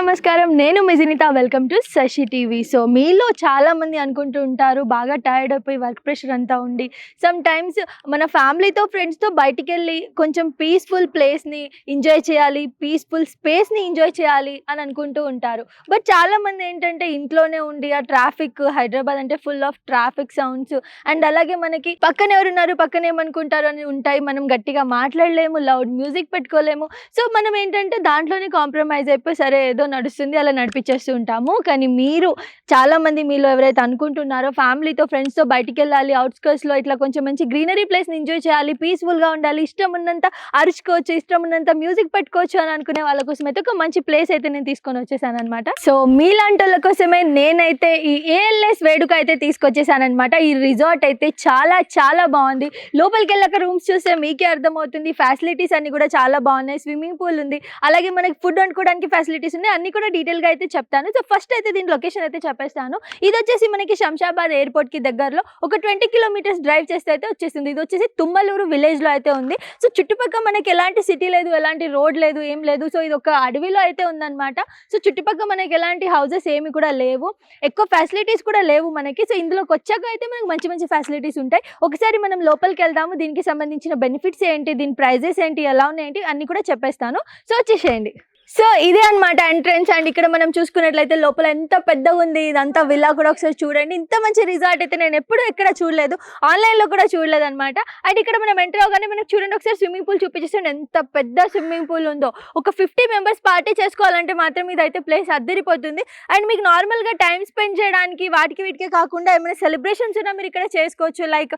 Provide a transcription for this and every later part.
నమస్కారం, నేను Mijinitha. Welcome to Shashi TV. So మీలో చాలామంది అనుకుంటూ ఉంటారు, బాగా టైర్డ్ అయిపోయి వర్క్ ప్రెషర్ అంతా ఉండి సమ్ టైమ్స్ మన ఫ్యామిలీతో ఫ్రెండ్స్తో బయటికి వెళ్ళి కొంచెం పీస్ఫుల్ ప్లేస్ని ఎంజాయ్ చేయాలి, పీస్ఫుల్ స్పేస్ని ఎంజాయ్ చేయాలి అని అనుకుంటూ ఉంటారు. బట్ చాలామంది ఏంటంటే ఇంట్లోనే ఉండి ఆ ట్రాఫిక్, హైదరాబాద్ అంటే full of traffic sounds and అలాగే మనకి పక్కన ఎవరున్నారు, పక్కన ఏమనుకుంటారు అని ఉంటాయి. మనం గట్టిగా మాట్లాడలేము, లౌడ్ మ్యూజిక్ పెట్టుకోలేము. సో మనం ఏంటంటే దాంట్లోనే కాంప్రమైజ్ అయిపోయి సరే ఏదో నడుస్తుంది అలా నడిపించేస్తూ ఉంటాము. కానీ మీరు చాలామంది మీలో ఎవరైతే అనుకుంటున్నారో ఫ్యామిలీతో ఫ్రెండ్స్తో బయటికి వెళ్ళాలి, అవుట్స్కర్ట్స్లో ఇట్లా కొంచెం మంచి గ్రీనరీ ప్లేస్ని ఎంజాయ్ చేయాలి, పీస్ఫుల్గా ఉండాలి, ఇష్టం ఉన్నంత అరుచుకోవచ్చు, ఇష్టం ఉన్నంత మ్యూజిక్ పెట్టుకోవచ్చు అని అనుకునే వాళ్ళ కోసం అయితే ఒక మంచి ప్లేస్ అయితే నేను తీసుకొని వచ్చేసాను అనమాట. సో మీలాంటి వాళ్ళ కోసమే నేనైతే ఈ ఏఎల్ఎస్ వేడుక అయితే తీసుకొచ్చేసాను అనమాట. ఈ రిసార్ట్ అయితే చాలా చాలా బాగుంది. లోపలికి వెళ్ళాక రూమ్స్ చూస్తే మీకే అర్థమవుతుంది. ఫ్యాసిలిటీస్ అన్ని కూడా చాలా బాగున్నాయి. స్విమ్మింగ్ పూల్ ఉంది, అలాగే మనకి ఫుడ్ వండుకోవడానికి ఫెసిలిటీస్ ఉన్నాయి. అన్ని కూడా డీటెయిల్గా అయితే చెప్తాను. సో ఫస్ట్ అయితే దీని లొకేషన్ అయితే చెప్పేస్తాను. ఇది వచ్చేసి మనకి శంషాబాద్ ఎయిర్పోర్ట్కి దగ్గరలో ఒక 20 కిలోమీటర్స్ డ్రైవ్ చేస్తే అయితే వచ్చేసింది. ఇది వచ్చేసి తుమ్మలూరు విలేజ్లో అయితే ఉంది. సో చుట్టుపక్కల మనకి ఎలాంటి సిటీ లేదు, ఎలాంటి రోడ్ లేదు, ఏం లేదు. సో ఇది ఒక అడవిలో అయితే ఉందన్నమాట. సో చుట్టుపక్కల మనకి ఎలాంటి హౌసెస్ ఏమి కూడా లేవు, ఎక్కువ ఫెసిలిటీస్ కూడా లేవు మనకి. సో ఇందులోకి వచ్చాక అయితే మనకి మంచి మంచి ఫెసిలిటీస్ ఉంటాయి. ఒకసారి మనం లోపలికి వెళ్దాము, దీనికి సంబంధించిన బెనిఫిట్స్ ఏంటి, దీని ప్రైజెస్ ఏంటి, ఎలా ఉన్నాయేంటి అన్ని కూడా చెప్పేస్తాను. సో వచ్చేసేయండి. సో ఇదే అనమాట ఎంట్రన్స్. అండ్ ఇక్కడ మనం చూసుకున్నట్లయితే లోపల ఎంత పెద్దగా ఉంది, ఇదంతా విల్లా కూడా ఒకసారి చూడండి. ఇంత మంచి రిసార్ట్ అయితే నేను ఎప్పుడు ఎక్కడ చూడలేదు, ఆన్లైన్లో కూడా చూడలేదు అనమాట. అండ్ ఇక్కడ మనం ఎంటర్ అవగానే మనకు చూడండి ఒకసారి స్విమ్మింగ్ పూల్ చూపించేస్తాను. ఎంత పెద్ద స్విమ్మింగ్ పూల్ ఉందో. ఒక 50 మెంబర్స్ పార్టీ చేసుకోవాలంటే మాత్రం ఇదైతే ప్లేస్ అద్దరిపోతుంది. అండ్ మీకు నార్మల్గా టైం స్పెండ్ చేయడానికి వాటికి వీటికే కాకుండా ఏమైనా సెలబ్రేషన్స్ ఉన్నా మీరు ఇక్కడ చేసుకోవచ్చు. Like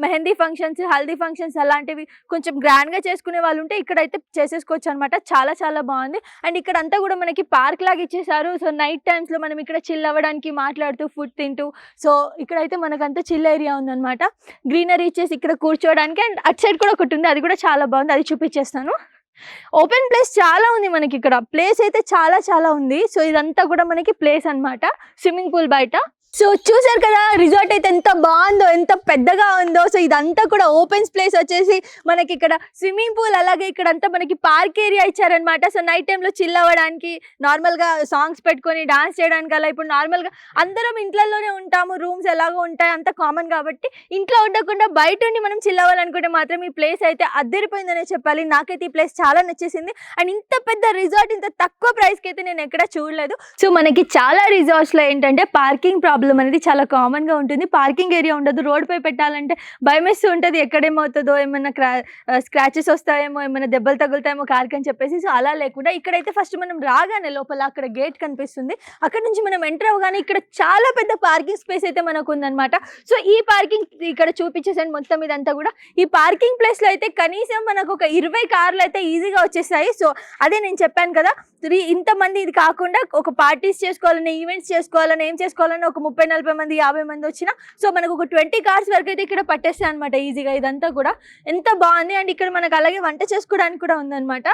mehndi functions, haldi functions అలాంటివి కొంచెం గ్రాండ్గా చేసుకునే వాళ్ళు ఉంటే ఇక్కడైతే చేసేసుకోవచ్చు అనమాట. చాలా చాలా బాగుంది. అండ్ ఇక్కడ అంతా కూడా మనకి పార్క్ లాగా ఇచ్చేసారు. సో నైట్ టైమ్స్లో మనం ఇక్కడ చిల్ అవ్వడానికి, మాట్లాడుతూ ఫుడ్ తింటూ, సో ఇక్కడైతే మనకంతా చిల్ ఏరియా ఉందన్నమాట. గ్రీనరీ ఇచ్చేసి ఇక్కడ కూర్చోవడానికి. అండ్ అటు సైడ్ కూడా ఒకటి ఉంది, అది కూడా చాలా బాగుంది, అది చూపించేస్తాను. ఓపెన్ ప్లేస్ చాలా ఉంది మనకి ఇక్కడ. ప్లేస్ అయితే చాలా చాలా ఉంది. సో ఇదంతా కూడా మనకి ప్లేస్ అనమాట, స్విమ్మింగ్ పూల్ బయట. సో చూసారు కదా రిసార్ట్ అయితే ఎంత బాగుందో, ఎంత పెద్దగా ఉందో. సో ఇదంతా కూడా ఓపెన్ ప్లేస్ వచ్చేసి మనకి ఇక్కడ స్విమ్మింగ్ పూల్, అలాగే ఇక్కడ అంతా మనకి పార్క్ ఏరియా ఇచ్చారనమాట. సో నైట్ టైంలో చిల్ అవ్వడానికి, నార్మల్గా సాంగ్స్ పెట్టుకొని డాన్స్ చేయడానికి అలా. ఇప్పుడు నార్మల్గా అందరం ఇంట్లోనే ఉంటాము, రూమ్స్ ఎలాగో ఉంటాయి, అంత కామన్ కాబట్టి ఇంట్లో ఉండకుండా బయట ఉండి మనం చిల్ అవ్వాలనుకుంటే మాత్రం ఈ ప్లేస్ అయితే అద్దరిపోయిందనే చెప్పాలి. నాకైతే ఈ ప్లేస్ చాలా నచ్చేసింది. అండ్ ఇంత పెద్ద రిసార్ట్ ఇంత తక్కువ ప్రైస్కి అయితే నేను ఎక్కడ చూడలేదు. సో మనకి చాలా రిసార్ట్స్లో ఏంటంటే పార్కింగ్ ప్రాబ్లం అనేది చాలా కామన్గా ఉంటుంది. పార్కింగ్ ఏరియా ఉండదు, రోడ్ పై పెట్టాలంటే భయం వేస్తూ ఉంటుంది, ఎక్కడేమవుతుందో, ఏమైనా స్క్రాచెస్ వస్తాయేమో, ఏమైనా దెబ్బలు తగులుతాయేమో కార్కి అని చెప్పేసి. సో అలా లేకుండా ఇక్కడైతే ఫస్ట్ మనం రాగానే లోపల అక్కడ గేట్ కనిపిస్తుంది, అక్కడ నుంచి మనం ఎంటర్ అవ్వగానే ఇక్కడ చాలా పెద్ద పార్కింగ్ స్పేస్ అయితే మనకు ఉందన్నమాట. సో ఈ పార్కింగ్ ఇక్కడ చూపించేసాను మొత్తం ఇదంతా కూడా. ఈ పార్కింగ్ ప్లేస్లో అయితే కనీసం మనకు ఒక 20 కార్లు అయితే ఈజీగా వచ్చేసాయి. సో అదే నేను చెప్పాను కదా, ఇంతమంది ఇది కాకుండా ఒక పార్టీస్ చేసుకోవాలని, ఈవెంట్స్ చేసుకోవాలని, ఏం చేసుకోవాలని ఒక 30-40 మంది, 50 మంది వచ్చినా సో మనకు ఒక 20 కార్స్ వరకు అయితే ఇక్కడ పట్టేస్తాయి అనమాట ఈజీగా. ఇదంతా కూడా ఎంత బాగుంది. అండ్ ఇక్కడ మనకు అలాగే వంట చేసుకోవడానికి కూడా ఉందన్నమాట.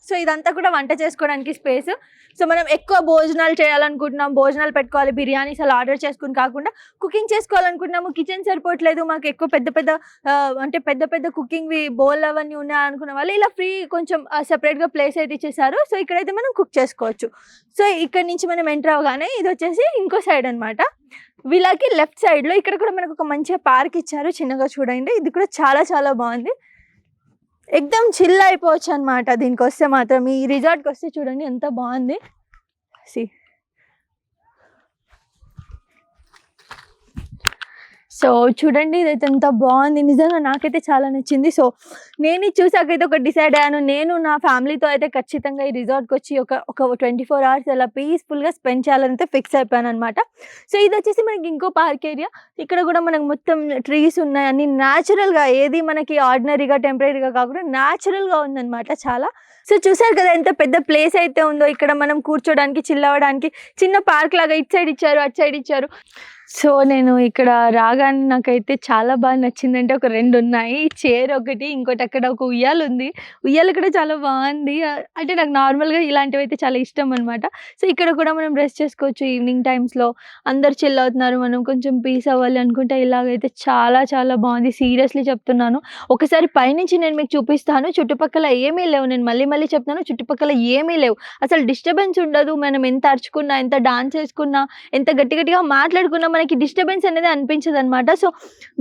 సో ఇదంతా కూడా వంట చేసుకోవడానికి స్పేస్. సో మనం ఎక్కువ భోజనాలు చేయాలనుకుంటున్నాం, భోజనాలు పెట్టుకోవాలి, బిర్యానీస్ అలా ఆర్డర్ చేసుకుని కాకుండా కుకింగ్ చేసుకోవాలనుకుంటున్నాము, కిచెన్ సరిపోవట్లేదు, మాకు ఎక్కువ పెద్ద పెద్ద కుకింగ్ బౌల్ అవన్నీ ఉన్నాయనుకున్న వాళ్ళు ఇలా ఫ్రీ కొంచెం సెపరేట్గా ప్లేస్ అయితే ఇచ్చేసారు. సో ఇక్కడైతే మనం కుక్ చేసుకోవచ్చు. సో ఇక్కడ నుంచి మనం ఎంటర్ అవగానే ఇది వచ్చేసి ఇంకో సైడ్ అనమాట. వీళ్ళకి లెఫ్ట్ సైడ్లో ఇక్కడ కూడా మనకు ఒక మంచిగా పార్క్ ఇచ్చారు, చిన్నగా చూడండి. ఇది కూడా చాలా చాలా బాగుంది, ఎక్దమ్ చిల్ అయిపోవచ్చు అనమాట. దీనికి వస్తే మాత్రం, ఈ రిసార్ట్కి వస్తే చూడండి ఎంత బాగుంది. సో చూడండి ఇదైతే ఎంత బాగుంది, నిజంగా నాకైతే చాలా నచ్చింది. సో నేను ఇది చూసాకైతే ఒక డిసైడ్ అయ్యాను, నేను నా ఫ్యామిలీతో అయితే ఖచ్చితంగా ఈ రిసార్ట్కి వచ్చి ఒక 24 hours అలా పీస్ఫుల్గా స్పెండ్ చేయాలని అయితే ఫిక్స్ అయిపోయాను అనమాట. సో ఇది వచ్చేసి మనకి ఇంకో పార్క్ ఏరియా. ఇక్కడ కూడా మనకు మొత్తం ట్రీస్ ఉన్నాయి, అన్ని న్యాచురల్గా, ఏది మనకి ఆర్డినరీగా టెంపరీగా కాకుండా న్యాచురల్గా ఉందన్నమాట చాలా. సో చూసారు కదా ఎంత పెద్ద ప్లేస్ అయితే ఉందో, ఇక్కడ మనం కూర్చోడానికి, చిల్ అవ్వడానికి చిన్న పార్క్ లాగా ఇటు సైడ్ ఇచ్చారు, అటు సైడ్ ఇచ్చారు. సో నేను ఇక్కడ రాగానే నాకైతే చాలా బాగా నచ్చిందంటే ఒక 2 ఉన్నాయి, చైర్ ఒకటి, ఇంకోటి అక్కడ ఒక ఉయ్యాల ఉంది. ఉయ్యాల కూడా చాలా బాగుంది. అంటే నాకు నార్మల్గా ఇలాంటివి అయితే చాలా ఇష్టం అనమాట. సో ఇక్కడ కూడా మనం రెస్ట్ చేసుకోవచ్చు ఈవినింగ్ టైమ్స్లో, అందరు చిల్ అవుతున్నారు, మనం కొంచెం పీస్ అవ్వాలి అనుకుంటే ఇలాగైతే చాలా చాలా బాగుంది. సీరియస్లీ చెప్తున్నాను, ఒకసారి పైనుంచి నేను మీకు చూపిస్తాను. చుట్టుపక్కల ఏమీ లేవు, నేను మళ్ళీ మళ్ళీ చెప్తున్నాను, చుట్టుపక్కల ఏమీ లేవు, అసలు డిస్టర్బెన్స్ ఉండదు. మనం ఎంత అరుచుకున్నా, ఎంత డాన్స్ చేసుకున్నా, ఎంత గట్టి గట్టిగా మాట్లాడుకున్నా మనకి డిస్టర్బెన్స్ అనేది అనిపించదు అనమాట. సో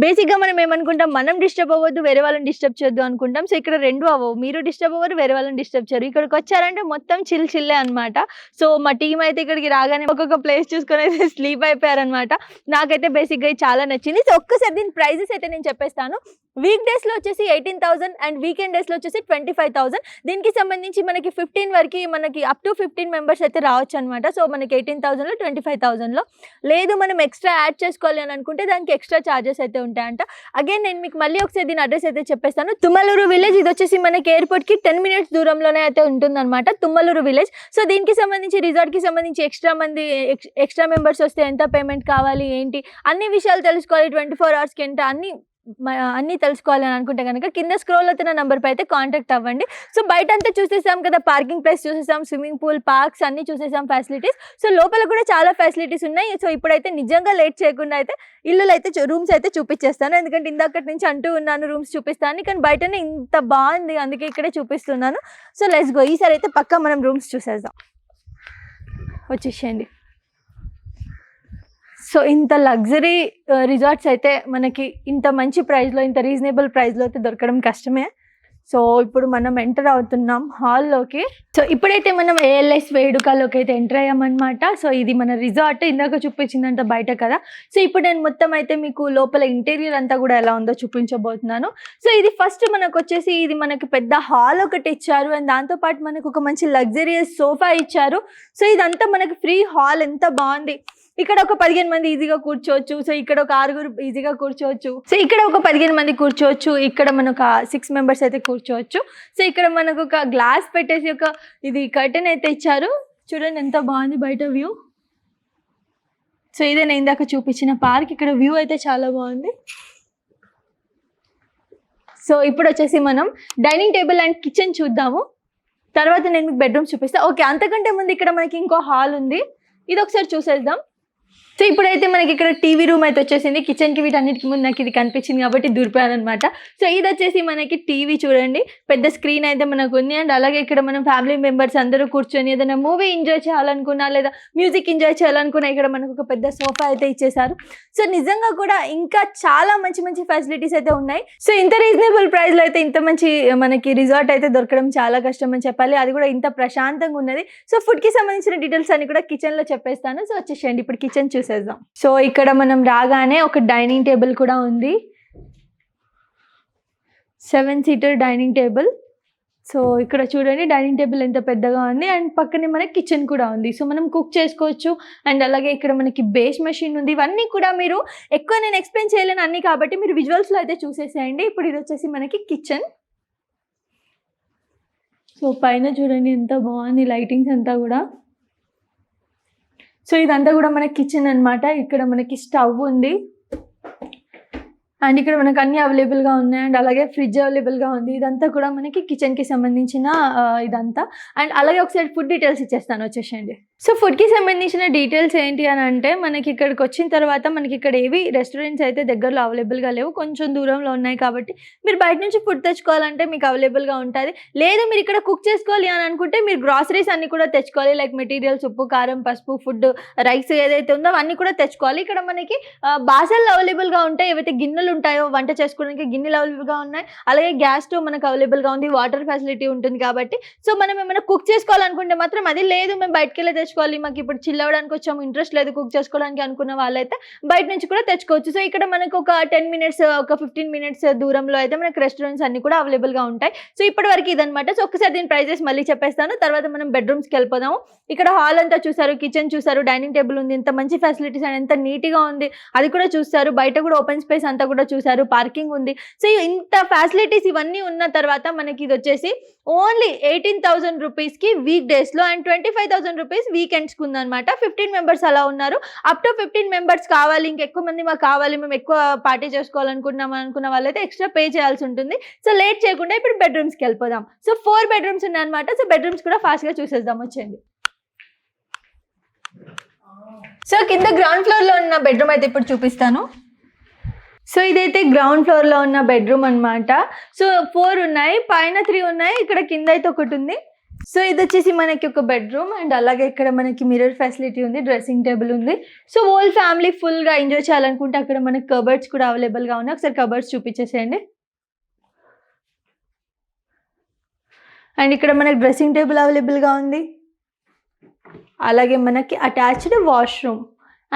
బేసిక్గా మనం ఏమనుకుంటాం, మనం డిస్టర్బ్ అవ్వద్దు, వేరే వాళ్ళని డిస్టర్బ్ చేయొద్దు అనుకుంటాం. సో ఇక్కడ 2 అవ్వవు, మీరు డిస్టర్బ్ అవ్వరు, వేరే వాళ్ళని డిస్టర్బ్ చేయరు. ఇక్కడికి వచ్చారంటే మొత్తం చిల్లే అనమాట. సో మా టీం అయితే ఇక్కడికి రాగానే ఒక్కొక్క ప్లేస్ చూసుకొని అయితే స్లీప్ అయిపోయారనమాట. నాకైతే బేసిక్గా చాలా నచ్చింది. సో ఒక్కసారి దీని ప్రైజెస్ అయితే నేను చెప్పేస్తాను. వీక్ డేస్లో వచ్చేసి 18,000 అండ్ వీకెండ్ డేస్లో వచ్చేసి 25,000. దీనికి సంబంధించి మనకి 15 వరకు, మనకి అప్ టు 15 మెంబర్స్ అయితే రావచ్చు అనమాట. సో మనకి 18,000లో 25,000లో, లేదు మనం ఎక్స్ట్రా యాడ్ చేసుకోవాలి అని అనుకుంటే దానికి ఎక్స్ట్రా ఛార్జెస్ అయితే ఉంటాయంట. అగైన్ నేను మీకు మళ్ళీ ఒకసారి దీని అడ్రస్ అయితే చెప్పేస్తాను. తుమ్మలూరు విలేజ్, ఇది వచ్చేసి మనకి ఎయిర్పోర్ట్కి 10 minutes దూరంలోనే అయితే ఉంటుందన్నమాట, తుమ్మలూరు విలేజ్. సో దీనికి సంబంధించి, రిసార్ట్కి సంబంధించి ఎక్స్ట్రా మెంబర్స్ వస్తే ఎంత పేమెంట్ కావాలి, ఏంటి అన్ని విషయాలు తెలుసుకోవాలి, 24 hours ఎంత అన్నీ తెలుసుకోవాలి అని అనుకుంటే కనుక కింద స్క్రోల్ అవుతున్న నెంబర్పై అయితే కాంటాక్ట్ అవ్వండి. సో బయట అంతా చూసేసాం కదా, పార్కింగ్ ప్లేస్ చూసేసాం, స్విమ్మింగ్ పూల్, పార్క్స్ అన్నీ చూసేసాం, ఫెసిలిటీస్. సో లోపల కూడా చాలా ఫెసిలిటీస్ ఉన్నాయి. సో ఇప్పుడైతే నిజంగా లేట్ చేయకుండా అయితే ఇల్లులు అయితే, రూమ్స్ అయితే చూపించేస్తాను. ఎందుకంటే ఇందాకటి నుంచి అంటూ ఉన్నాను రూమ్స్ చూపిస్తాను, కానీ బయటనే ఇంత బాగుంది, అందుకే ఇక్కడే చూపిస్తున్నాను. సో లెట్స్ గో, ఈసారి అయితే పక్కా మనం రూమ్స్ చూసేద్దాం, వచ్చేసేయండి. సో ఇంత లగ్జరీ రిసార్ట్స్ అయితే మనకి ఇంత మంచి ప్రైస్లో, ఇంత రీజనబుల్ ప్రైస్లో అయితే దొరకడం కష్టమే. సో ఇప్పుడు మనం ఎంటర్ అవుతున్నాం హాల్లోకి. సో ఇప్పుడైతే మనం ALS వేడుకలోకి అయితే ఎంటర్ అయ్యామన్నమాట. సో ఇది మన రిసార్ట్, ఇందాక చూపించిందంట బయట కదా. సో ఇప్పుడు నేను మొత్తం అయితే మీకు లోపల ఇంటీరియర్ అంతా కూడా ఎలా ఉందో చూపించబోతున్నాను. సో ఇది ఫస్ట్ మనకు వచ్చేసి, ఇది మనకి పెద్ద హాల్ ఒకటి ఇచ్చారు, అండ్ దాంతోపాటు మనకు ఒక మంచి లగ్జరియస్ సోఫా ఇచ్చారు. సో ఇదంతా మనకి ఫ్రీ హాల్, ఎంత బాగుంది. ఇక్కడ ఒక 15 మంది ఈజీగా కూర్చోవచ్చు. సో ఇక్కడ ఒక 6 ఈజీగా కూర్చోవచ్చు. సో ఇక్కడ ఒక 15 మంది కూర్చోవచ్చు. ఇక్కడ మనకు 6 మెంబర్స్ అయితే కూర్చోవచ్చు. సో ఇక్కడ మనకు ఒక గ్లాస్ పెట్టేసి ఒక ఇది కర్టెన్ అయితే ఇచ్చారు. చూడండి ఎంత బాగుంది బయట వ్యూ. సో ఇదే నేను ఇందాక చూపించిన పార్క్, ఇక్కడ వ్యూ అయితే చాలా బాగుంది. సో ఇప్పుడు వచ్చేసి మనం డైనింగ్ టేబుల్ అండ్ కిచెన్ చూద్దాము, తర్వాత నేను మీకు బెడ్రూమ్ చూపిస్తాను. ఓకే, అంతకంటే ముందు ఇక్కడ మనకి ఇంకో హాల్ ఉంది, ఇది ఒకసారి చూసేద్దాం. సో ఇప్పుడైతే మనకి ఇక్కడ టీవీ రూమ్ అయితే వచ్చేసింది. కిచెన్కి వీటన్నిటికి ముందు నాకు ఇది కనిపించింది కాబట్టి దూరిపోయాను అనమాట. సో ఇది వచ్చేసి మనకి టీవీ, చూడండి పెద్ద స్క్రీన్ అయితే మనకు ఉంది. అండ్ అలాగే ఇక్కడ మనం ఫ్యామిలీ మెంబర్స్ అందరూ కూర్చొని ఏదైనా మూవీ ఎంజాయ్ చేయాలనుకున్నా, లేదా మ్యూజిక్ ఎంజాయ్ చేయాలనుకున్నా, ఇక్కడ మనకు ఒక పెద్ద సోఫా అయితే ఇచ్చేసారు. సో నిజంగా కూడా ఇంకా చాలా మంచి మంచి ఫెసిలిటీస్ అయితే ఉన్నాయి. సో ఇంత రీజనబుల్ ప్రైస్లో అయితే ఇంత మంచి మనకి రిసార్ట్ అయితే దొరకడం చాలా కష్టం అని చెప్పాలి, అది కూడా ఇంత ప్రశాంతంగా ఉన్నది. సో ఫుడ్కి సంబంధించిన డీటెయిల్స్ అన్ని కూడా కిచెన్లో చెప్పేస్తాను. సో వచ్చేసేయండి, ఇప్పుడు కిచెన్ చూసేద్దాం. సో ఇక్కడ మనం రాగానే ఒక డైనింగ్ టేబుల్ కూడా ఉంది, 7-seater డైనింగ్ టేబుల్. సో ఇక్కడ చూడండి డైనింగ్ టేబుల్ ఎంత పెద్దగా ఉంది, అండ్ పక్కనే మనకి కిచెన్ కూడా ఉంది. సో మనం కుక్ చేసుకోవచ్చు. అండ్ అలాగే ఇక్కడ మనకి బేస్ మెషిన్ ఉంది. ఇవన్నీ కూడా మీరు ఎక్కువ నేను ఎక్స్ప్లెయిన్ చేయలేను అన్ని, కాబట్టి మీరు విజువల్స్లో అయితే చూసేసేయండి. ఇప్పుడు ఇది వచ్చేసి మనకి కిచెన్. సో పైన చూడండి ఎంత బాగుంది లైటింగ్స్ అంతా కూడా. సో ఇదంతా కూడా మనకి కిచెన్ అనమాట. ఇక్కడ మనకి స్టవ్ ఉంది, అండ్ ఇక్కడ మనకు అన్ని అవైలబుల్గా ఉన్నాయి, అండ్ అలాగే ఫ్రిడ్జ్ అవైలబుల్గా ఉంది. ఇదంతా కూడా మనకి కిచెన్కి సంబంధించిన ఇదంతా. అండ్ అలాగే ఒకసారి ఫుడ్ డీటెయిల్స్ ఇచ్చేస్తాను, వచ్చేసేయండి. సో ఫుడ్కి సంబంధించిన డీటెయిల్స్ ఏంటి అని అంటే, మనకి ఇక్కడికి వచ్చిన తర్వాత మనకి ఇక్కడ ఏవి రెస్టారెంట్స్ అయితే దగ్గరలో అవైలబుల్గా లేవు, కొంచెం దూరంలో ఉన్నాయి. కాబట్టి మీరు బయట నుంచి ఫుడ్ తెచ్చుకోవాలంటే మీకు అవైలబుల్గా ఉంటుంది. లేదు మీరు ఇక్కడ కుక్ చేసుకోవాలి అని అనుకుంటే మీరు గ్రాసరీస్ అన్ని కూడా తెచ్చుకోవాలి, లైక్ మెటీరియల్స్, ఉప్పు, కారం, పసుపు, ఫుడ్, రైస్ ఏదైతే ఉందో అవన్నీ కూడా తెచ్చుకోవాలి. ఇక్కడ మనకి బాసలు అవైలబుల్గా ఉంటాయి, ఏవైతే గిన్నెలు ఉంటాయో వంట చేసుకోవడానికి గిన్నెలు అవైలబుల్గా ఉన్నాయి. అలాగే గ్యాస్ స్టవ్ మనకు అవైలబుల్గా ఉంది, వాటర్ ఫెసిలిటీ ఉంటుంది. కాబట్టి సో మనం ఏమైనా కుక్ చేసుకోవాలనుకుంటే మాత్రం అది, లేదు మేము బయటకు వెళ్ళి చేసుకోవాలి, మాకు ఇప్పుడు చిల్ అవ్వడానికి వచ్చాము, ఇంట్రెస్ట్ లేదు కుక్ చేసుకోవడానికి అనుకున్న వాళ్ళైతే బయట నుంచి కూడా తెచ్చుకోవచ్చు. సో ఇక్కడ మనకు ఒక 10 మినిట్స్, ఒక 15 మినిట్స్ దూరంలో అయితే మనకి రెస్టారెంట్స్ అన్ని కూడా అవైలబుల్గా ఉంటాయి. సో ఇప్పటి వరకు ఇదనమాట. సో ఒక్కసారి దీని ప్రైజెస్ మళ్ళీ చెప్పేస్తాను, తర్వాత మనం బెడ్రూమ్స్కి వెళ్ళిపోదాము. ఇక్కడ హాల్ అంతా చూసారు, కిచెన్ చూసారు, డైనింగ్ టేబుల్ ఉంది, ఎంత మంచి ఫెసిలిటీస్ అండ్ ఎంత నీట్గా ఉంది అది కూడా చూస్తారు. బయట కూడా ఓపెన్ స్పేస్ అంతా కూడా చూసారు, పార్కింగ్ ఉంది. సో ఇంత ఫెసిలిటీస్ ఇవన్నీ ఉన్న తర్వాత మనకి ఇది వచ్చేసి ఓన్లీ 18,000 రూపీస్కి వీక్ డేస్లో అండ్ 25,000 రూపీస్ వీకెండ్స్కి ఉందన్నమాట. 15 మెంబర్స్ అలా ఉన్నారు. అప్ టు 15 మెంబర్స్ కావాలి, ఇంకెక్కువ మంది మాకు కావాలి, మేము ఎక్కువ పార్టీ చేసుకోవాలనుకుంటున్నాం అనుకున్న వాళ్ళైతే ఎక్స్ట్రా పే చేయాల్సి ఉంటుంది. సో లేట్ చేయకుండా ఇప్పుడు బెడ్రూమ్స్కి వెళ్ళిపోదాం. సో 4 బెడ్రూమ్స్ ఉన్నాయన్నమాట. సో బెడ్రూమ్స్ కూడా ఫాస్ట్గా చూసేద్దాం, వచ్చేయండి. సో కింద గ్రౌండ్ ఫ్లోర్లో ఉన్న బెడ్రూమ్ అయితే ఇప్పుడు చూపిస్తాను. సో ఇదైతే గ్రౌండ్ ఫ్లోర్లో ఉన్న బెడ్రూమ్ అనమాట. సో 4 ఉన్నాయి, పైన 3 ఉన్నాయి, ఇక్కడ కింద అయితే ఒకటి ఉంది. సో ఇది వచ్చేసి మనకి ఒక బెడ్రూమ్ అండ్ అలాగే ఇక్కడ మనకి మిర్రర్ ఫెసిలిటీ ఉంది, డ్రెస్సింగ్ టేబుల్ ఉంది. సో హోల్ ఫ్యామిలీ ఫుల్గా ఎంజాయ్ చేయాలనుకుంటే అక్కడ మనకి కబర్డ్స్ కూడా అవైలబుల్గా ఉన్నాయి. ఒకసారి కబర్డ్స్ చూపించేసేయండి. అండ్ ఇక్కడ మనకి డ్రెస్సింగ్ టేబుల్ అవైలబుల్గా ఉంది, అలాగే మనకి అటాచ్డ్ వాష్రూమ్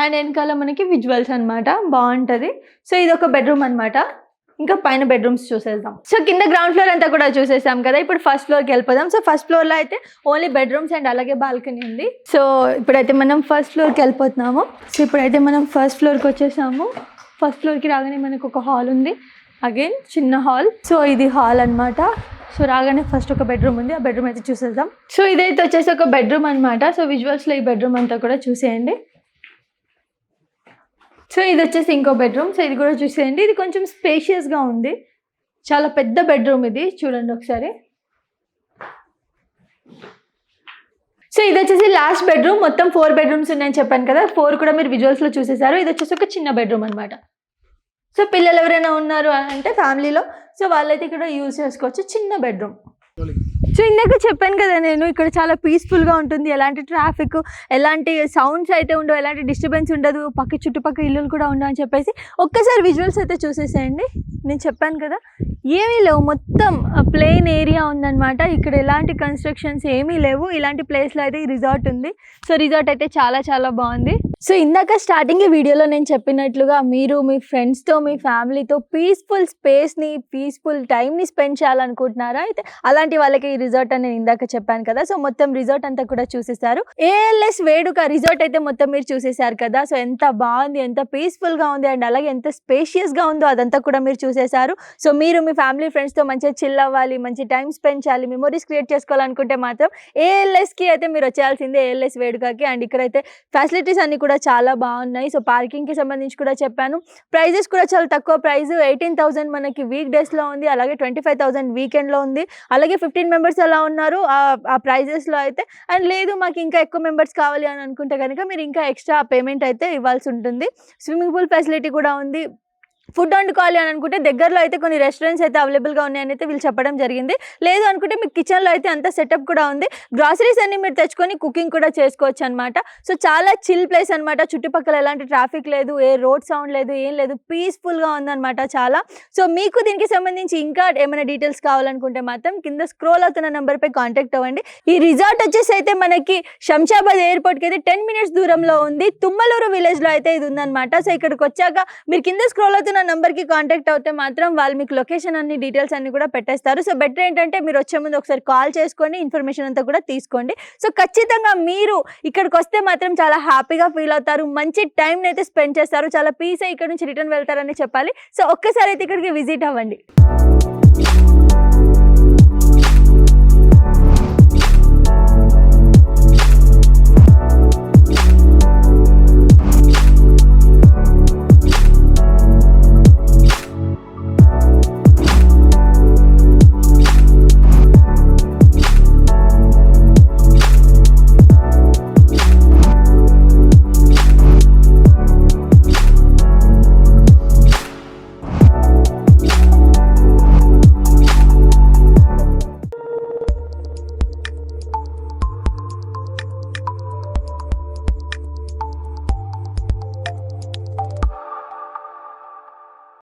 అండ్ వెనకాల మనకి విజువల్స్ అనమాట, బాగుంటుంది. సో ఇది ఒక బెడ్రూమ్ అనమాట. ఇంకా పైన బెడ్రూమ్స్ చూసేద్దాం. సో కింద గ్రౌండ్ ఫ్లోర్ అంతా కూడా చూసేసాం కదా, ఇప్పుడు ఫస్ట్ ఫ్లోర్కి వెళ్ళిపోదాం. సో ఫస్ట్ ఫ్లోర్లో అయితే ఓన్లీ బెడ్రూమ్స్ అండ్ అలాగే బాల్కనీ ఉంది. సో ఇప్పుడైతే మనం ఫస్ట్ ఫ్లోర్కి వెళ్ళిపోతున్నాము. సో ఇప్పుడైతే మనం ఫస్ట్ ఫ్లోర్కి వచ్చేసాము. ఫస్ట్ ఫ్లోర్కి రాగానే మనకు ఒక హాల్ ఉంది, అగైన్ చిన్న హాల్. సో ఇది హాల్ అనమాట. సో రాగానే ఫస్ట్ ఒక బెడ్రూమ్ ఉంది, ఆ బెడ్రూమ్ అయితే చూసేద్దాం. సో ఇదైతే వచ్చేసి ఒక బెడ్రూమ్ అనమాట. సో విజువల్స్లో ఈ బెడ్రూమ్ అంతా కూడా చూసేయండి. సో ఇది వచ్చేసి ఇంకో బెడ్రూమ్. సో ఇది కూడా చూసేయండి, ఇది కొంచెం స్పేషియస్గా ఉంది, చాలా పెద్ద బెడ్రూమ్ ఇది, చూడండి ఒకసారి. సో ఇది వచ్చేసి లాస్ట్ బెడ్రూమ్. మొత్తం 4 బెడ్రూమ్స్ ఉన్నాయని చెప్పాను కదా, 4 కూడా మీరు విజువల్స్లో చూసేసారు. ఇది వచ్చేసి ఒక చిన్న బెడ్రూమ్ అనమాట. సో పిల్లలు ఎవరైనా ఉన్నారు అంటే ఫ్యామిలీలో, సో వాళ్ళైతే ఇక్కడ యూజ్ చేసుకోవచ్చు, చిన్న బెడ్రూమ్. సో ఇందాక చెప్పాను కదా నేను, ఇక్కడ చాలా పీస్ఫుల్గా ఉంటుంది, ఎలాంటి ట్రాఫిక్, ఎలాంటి సౌండ్స్ అయితే ఉండవు, ఎలాంటి డిస్టర్బెన్స్ ఉండదు, చుట్టుపక్కల ఇల్లులు కూడా ఉండవు అని చెప్పేసి ఒక్కసారి విజువల్స్ అయితే చూసేసేయండి. నేను చెప్పాను కదా ఏమీ లేవు, మొత్తం ప్లెయిన్ ఏరియా ఉందన్నమాట. ఇక్కడ ఎలాంటి కన్స్ట్రక్షన్స్ ఏమీ లేవు. ఇలాంటి ప్లేస్లో అయితే ఈ రిసార్ట్ ఉంది. సో రిసార్ట్ అయితే చాలా చాలా బాగుంది. సో ఇందాక స్టార్టింగ్ వీడియోలో నేను చెప్పినట్లుగా మీరు మీ ఫ్రెండ్స్తో, మీ ఫ్యామిలీతో పీస్ఫుల్ స్పేస్ని, పీస్ఫుల్ టైంని స్పెండ్ చేయాలనుకుంటున్నారా అయితే అలాంటి వాళ్ళకి ఈ రిసార్ట్ అని నేను ఇందాక చెప్పాను కదా. సో మొత్తం రిసార్ట్ అంతా కూడా చూసేసారు. ALS వేడుక రిసార్ట్ అయితే మొత్తం మీరు చూసేసారు కదా. సో ఎంత బాగుంది, ఎంత పీస్ఫుల్గా ఉంది అండ్ అలాగే ఎంత స్పేషియస్గా ఉందో అదంతా కూడా మీరు చూసేసారు. సో మీరు మీ ఫ్యామిలీ ఫ్రెండ్స్తో మంచిగా చిల్ అవ్వాలి, మంచి టైం స్పెండ్ చేయాలి, మెమొరీస్ క్రియేట్ చేసుకోవాలనుకుంటే మాత్రం ALSకి అయితే మీరు వచ్చేయాల్సిందే, ALS వేడుకకి. అండ్ ఇక్కడైతే ఫెసిలిటీస్ అన్ని కూడా చాలా బాగున్నాయి. సో పార్కింగ్కి సంబంధించి కూడా చెప్పాను. ప్రైజెస్ కూడా చాలా తక్కువ ప్రైస్, 18,000 మనకి వీక్ డేస్లో ఉంది, అలాగే 25,000 వీకెండ్లో ఉంది, అలాగే 15 మెంబర్స్ అలా ఉన్నారు ఆ ప్రైజెస్లో అయితే. అండ్ లేదు మాకు ఇంకా ఎక్కువ మెంబర్స్ కావాలి అని అనుకుంటే కనుక మీరు ఇంకా ఎక్స్ట్రా పేమెంట్ అయితే ఇవ్వాల్సి ఉంటుంది. స్విమ్మింగ్ పూల్ ఫెసిలిటీ కూడా ఉంది. ఫుడ్ వండుకోవాలి అని అనుకుంటే దగ్గరలో అయితే కొన్ని రెస్టారెంట్స్ అయితే అవైలబుల్గా ఉన్నాయని అయితే వీళ్ళు చెప్పడం జరిగింది. లేదు అనుకుంటే మీకు కిచెన్లో అయితే అంత సెటప్ కూడా ఉంది. గ్రాసరీస్ అన్ని మీరు తెచ్చుకొని కుకింగ్ కూడా చేసుకోవచ్చు అనమాట. సో చాలా చిల్ ప్లేస్ అనమాట. చుట్టుపక్కల ఎలాంటి ట్రాఫిక్ లేదు, ఏ రోడ్ సౌండ్ లేదు, ఏం లేదు, పీస్ఫుల్గా ఉందన్నమాట చాలా. సో మీకు దీనికి సంబంధించి ఇంకా ఏమైనా డీటెయిల్స్ కావాలనుకుంటే మాత్రం కింద స్క్రోల్ అవుతున్న నెంబర్పై కాంటాక్ట్ అవ్వండి. ఈ రిసార్ట్ వచ్చేసి అయితే మనకి శంషాబాద్ ఎయిర్పోర్ట్కి అయితే 10 మినిట్స్ దూరంలో ఉంది. తుమ్మలూరు విలేజ్లో అయితే ఇది ఉందన్నమాట. సో ఇక్కడికి వచ్చాక మీరు కింద స్క్రోల్ అవుతున్న నంబర్కి కాంటాక్ట్ అవుతే మాత్రం వాళ్ళు మీకు లొకేషన్ అన్ని డీటెయిల్స్ అన్ని కూడా పెట్టేస్తారు. సో బెటర్ ఏంటంటే మీరు వచ్చే ముందు ఒకసారి కాల్ చేసుకొని ఇన్ఫర్మేషన్ అంతా కూడా తీసుకోండి. సో ఖచ్చితంగా మీరు ఇక్కడికి వస్తే మాత్రం చాలా హ్యాపీగా ఫీల్ అవుతారు, మంచి టైంని అయితే స్పెండ్ చేస్తారు, చాలా పీస్ ఇక్కడ నుంచి రిటర్న్ వెళ్తారని చెప్పాలి. సో ఒక్కసారి అయితే ఇక్కడికి విజిట్ అవ్వండి.